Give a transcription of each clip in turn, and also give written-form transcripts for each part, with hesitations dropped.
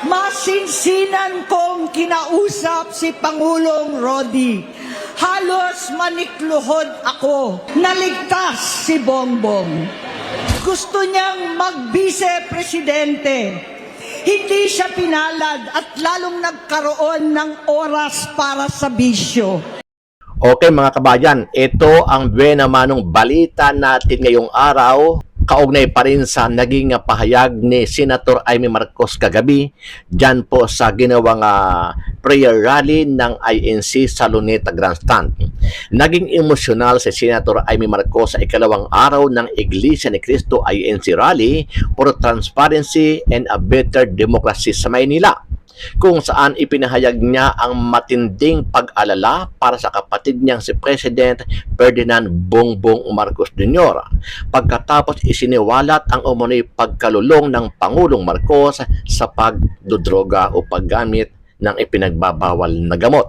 Masinsinan kong kinausap si Pangulong Rodi. Halos manikluhod ako. Naligtas si Bongbong. Gusto niyang mag-vice-presidente. Hindi siya pinalad at lalong nagkaroon ng oras para sa bisyo. Okay mga kabayan, ito ang buena manong balita natin ngayong araw. Kaugnay pa rin sa naging pahayag ni Senator Amy Marcos kagabi dyan po sa ginawang prayer rally ng INC sa Luneta Grandstand. Naging emosyonal si Senator Amy Marcos sa ikalawang araw ng Iglesia ni Cristo INC Rally for Transparency and a Better Democracy sa Maynila, kung saan ipinahayag niya ang matinding pag-alala para sa kapatid niyang si President Ferdinand Bongbong Marcos Jr. pagkatapos isiniwalat ang umunoy pagkalulong ng Pangulong Marcos sa pagdodroga o paggamit ng ipinagbabawal na gamot.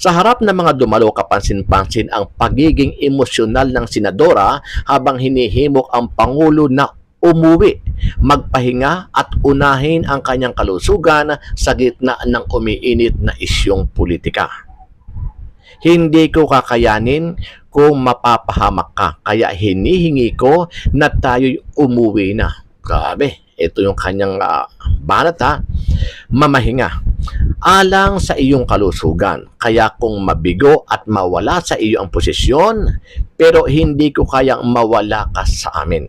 Sa harap ng mga dumalo, kapansin-pansin ang pagiging emosyonal ng senadora habang hinihimok ang Pangulo na umuwi, magpahinga at unahin ang kanyang kalusugan sa gitna ng umiinit na isyong politika. Hindi ko kakayanin kung mapapahamak ka, kaya hinihingi ko na tayo'y umuwi na. Grabe, ito yung kanyang banat mamahinga. Alang sa iyong kalusugan, kaya kung mabigo at mawala sa iyo ang posisyon, pero hindi ko kayang mawala ka sa amin.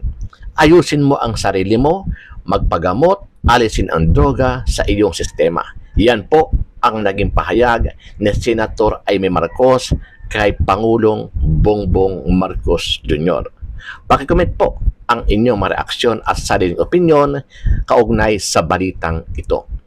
Ayusin mo ang sarili mo, magpagamot, alisin ang droga sa iyong sistema. Yan po ang naging pahayag ni Senator Amy Marcos kay Pangulong Bongbong Marcos Jr. Pakicomment po ang inyong mga reaksyon at sariling opinyon kaugnay sa balitang ito.